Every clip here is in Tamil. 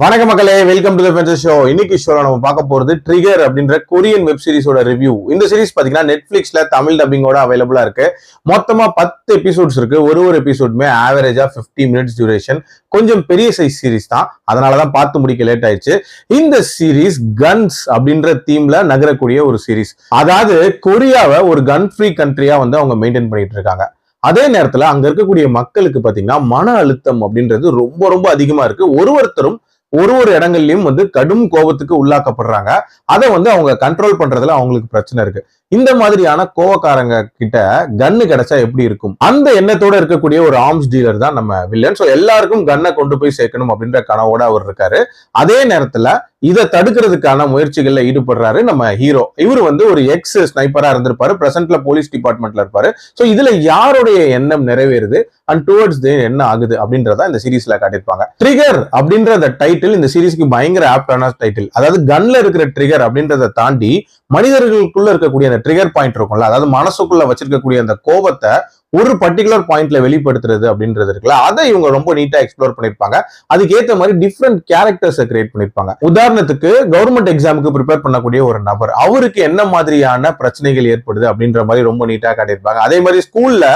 வணக்க மக்களே, welcome to the fences show. இன்னைக்கு ஷோல நம்ம பார்க்க போறது ட்ரிகர் அப்படின்ற கொரியன் வெப் சீரிஸோட ரிவ்யூ. இந்த சீரிஸ் பாத்தீங்கன்னா நெட்ஃபிளிக்ஸ்ல தமிழ் டப்பிங்கோட அவைலபிளா இருக்கு. மொத்தமா 10 எபிசோட்ஸ் இருக்கு. ஒரு எபிசோடுமே ஆவரேஜா 50 மினிட்ஸ் டியூரேஷன். கொஞ்சம் பெரிய சைஸ் சீரிஸ் தான், அதனாலதான் பார்த்து முடிக்க லேட் ஆயிடுச்சு. இந்த சீரிஸ் கன்ஸ் அப்படின்ற தீம்ல நகரக்கூடிய ஒரு சீரிஸ். அதாவது கொரியாவை ஒரு கன் ஃப்ரீ கண்ட்ரியா வந்து அவங்க மெயின்டைன் பண்ணிட்டு இருக்காங்க. அதே நேரத்துல அங்க இருக்கக்கூடிய மக்களுக்கு பாத்தீங்கன்னா மன அழுத்தம் அப்படின்றது ரொம்ப அதிகமா இருக்கு. ஒருத்தரும் ஒரு இடங்கள்லயும் வந்து கடும் கோபத்துக்கு உள்ளாக்கப்படுறாங்க. அதை வந்து அவங்க கண்ட்ரோல் பண்றதுல அவங்களுக்கு பிரச்சனை இருக்கு. இந்த மாதிரியான கோவக்காரங்க கிட்ட கன்னு கிடைச்சா எப்படி இருக்கும், அந்த எண்ணத்தோட இருக்கக்கூடிய ஒரு ஆர்ம்ஸ் டீலர் தான் நம்ம வில்லன். சோ எல்லாருக்கும் கன்னை கொண்டு போய் சேர்க்கணும் அப்படின்ற கனவோட அவர் இருக்காரு. அதே நேரத்துல இதை தடுக்கிறதுக்கான முயற்சிகள்ல ஈடுபடுறாரு நம்ம ஹீரோ. இவர் வந்து ஒரு எக்ஸ் ஸ்னைப்பரா இருந்திருப்பாரு, பிரசன்ட்ல போலீஸ் டிபார்ட்மெண்ட்ல இருப்பாரு. சோ இதுல யாருடைய எண்ணம் நிறைவேறுது அண்ட் டுவர்ட்ஸ் என்ன ஆகுது அப்படின்றத இந்த சீரீஸ்ல காட்டியிருப்பாங்க. ட்ரிகர் அப்படின்ற அந்த டைட்டில் இந்த சீரீஸ்க்கு பயங்கர ஆப்டான டைட்டில். அதாவது கன்ல இருக்கிற ட்ரிகர் அப்படின்றத தாண்டி மனிதர்களுக்குள்ள இருக்கக்கூடிய அந்த ட்ரிகர் பாயிண்ட் இருக்கும்ல, அதாவது மனசுக்குள்ள வச்சிருக்கக்கூடிய அந்த கோபத்தை ஒரு பர்டிகுலர் பாயிண்ட்ல வெளிப்படுத்துறது அப்படின்றது இருக்குல்ல, அதை இவங்க ரொம்ப நீட்டா எக்ஸ்ப்ளோர் பண்ணிருப்பாங்க. அதுக்கு ஏத்த மாதிரி டிஃப்ரெண்ட் கேரக்டர்ஸை கிரியேட் பண்ணிருப்பாங்க. உதாரணத்துக்கு கவர்மெண்ட் எக்ஸாமுக்கு ப்ரிப்பேர் பண்ணக்கூடிய ஒரு நபர், அவருக்கு என்ன மாதிரியான பிரச்சனைகள் ஏற்படுது அப்படின்ற மாதிரி ரொம்ப நீட்டா காட்டியிருப்பாங்க. அதே மாதிரி ஸ்கூல்ல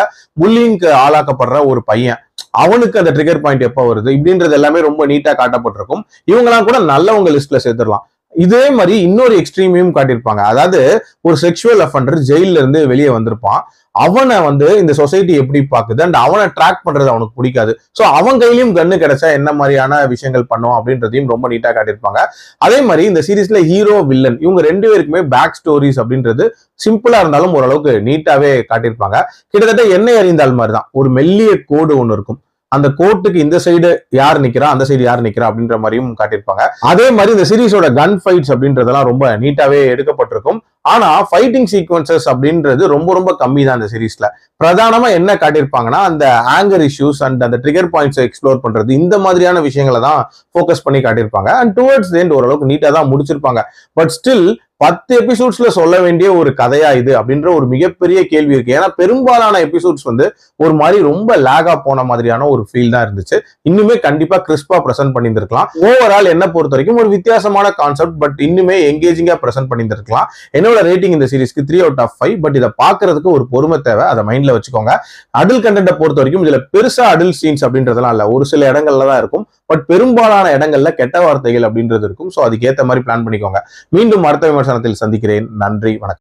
புல்லிங்க்கு ஆளாக்கப்படுற ஒரு பையன், அவனுக்கு அந்த ட்ரிகர் பாயிண்ட் எப்ப வருது இப்படின்றது எல்லாமே ரொம்ப நீட்டா காட்டப்பட்டிருக்கும். இவங்கெல்லாம் கூட நல்லவங்க லிஸ்ட்ல சேர்த்துடலாம். இதே மாதிரி இன்னொரு எக்ஸ்ட்ரீமையும் காட்டியிருப்பாங்க. அதாவது ஒரு செக்ஷுவல் அஃபண்டர் ஜெயில இருந்து வெளியே வந்திருப்பான். அவனை வந்து இந்த சொசைட்டி எப்படி பாக்குது அண்ட் அவனை ட்ராக் பண்றது அவனுக்கு பிடிக்காது. சோ அவன் கையிலயும் கன்னு கிடைச்சா என்ன மாதிரியான விஷயங்கள் பண்ணும் அப்படின்றதையும் ரொம்ப நீட்டா காட்டியிருப்பாங்க. அதே மாதிரி இந்த சீரீஸ்ல ஹீரோ வில்லன் இவங்க ரெண்டு பேருக்குமே பேக் ஸ்டோரிஸ் அப்படின்றது சிம்பிளா இருந்தாலும் ஓரளவுக்கு நீட்டாவே காட்டியிருப்பாங்க. கிட்டத்தட்ட என்னை அறிந்தால் மாதிரி தான் ஒரு மெல்லிய கோடு ஒண்ணு இருக்கும். அந்த கோட்டுக்கு இந்த சைடு யார் நிக்கிறா, அந்த சைடு யார் நிக்கிறா அப்படின்ற மாதிரியும் காட்டியிருப்பாங்க. அதே மாதிரி இந்த சீரீஸோட கன் ஃபைட்ஸ் அப்படின்றதெல்லாம் ரொம்ப நீட்டாவே எடுக்கப்பட்டிருக்கும். ஆனா ஃபைட்டிங் சீக்வன்சஸ் அப்படின்றது ரொம்ப கம்மி தான் இந்த சீரீஸ்ல. பிரதானமா என்ன காட்டியிருப்பாங்கன்னா அந்த ஆங்கர் இஷ்யூஸ் அண்ட் அந்த ட்ரிகர் பாயிண்ட்ஸ் எக்ஸ்ப்ளோர் பண்றது, இந்த மாதிரியான விஷயங்களை தான் ஃபோக்கஸ் பண்ணி காட்டியிருப்பாங்க. அண்ட் டுவர்ட்ஸ் எண்ட் ஓரளவுக்கு நீட்டா தான் முடிச்சிருப்பாங்க. பட் ஸ்டில் 10 எபிசோட்ஸ்ல சொல்ல வேண்டிய ஒரு கதையா இது அப்படின்ற ஒரு மிகப்பெரிய கேள்வி இருக்கு. ஏன்னா பெரும்பாலான எபிசோட்ஸ் வந்து ஒரு மாதிரி ரொம்ப லேகா போன மாதிரியான ஒரு ஃபீல் தான் இருந்துச்சு. இன்னுமே கண்டிப்பா கிறிஸ்பா பிரசன்ட் பண்ணியிருந்திருக்கலாம். ஓவரால் என்ன பொறுத்த வரைக்கும் ஒரு வித்தியாசமான கான்செப்ட், பட் இன்னுமே எங்கேஜிங்கா பிரசன்ட் பண்ணியிருந்திருக்கலாம். என்னோட ரேட்டிங் இந்த சீரிஸ்க்கு 3/5. பட் இதை பாக்குறதுக்கு ஒரு பொறுமை தேவை, அதை மைண்ட்ல வச்சுக்கோங்க. அடல்ட் கண்டென்ட்டை பொறுத்த வரைக்கும் இதுல பெருசா அடல்ட் சீன்ஸ் அப்படின்றதெல்லாம் இல்ல, ஒரு சில இடங்கள்ல தான் இருக்கும். பட் பெரும்பாலான இடங்கள்ல கெட்ட வார்த்தைகள் அப்படின்றது இருக்கும். சோ அதுக்கு ஏத்த மாதிரி பிளான் பண்ணிக்கோங்க. மீண்டும் அடுத்த விமர்சனத்தில் சந்திக்கிறேன். நன்றி, வணக்கம்.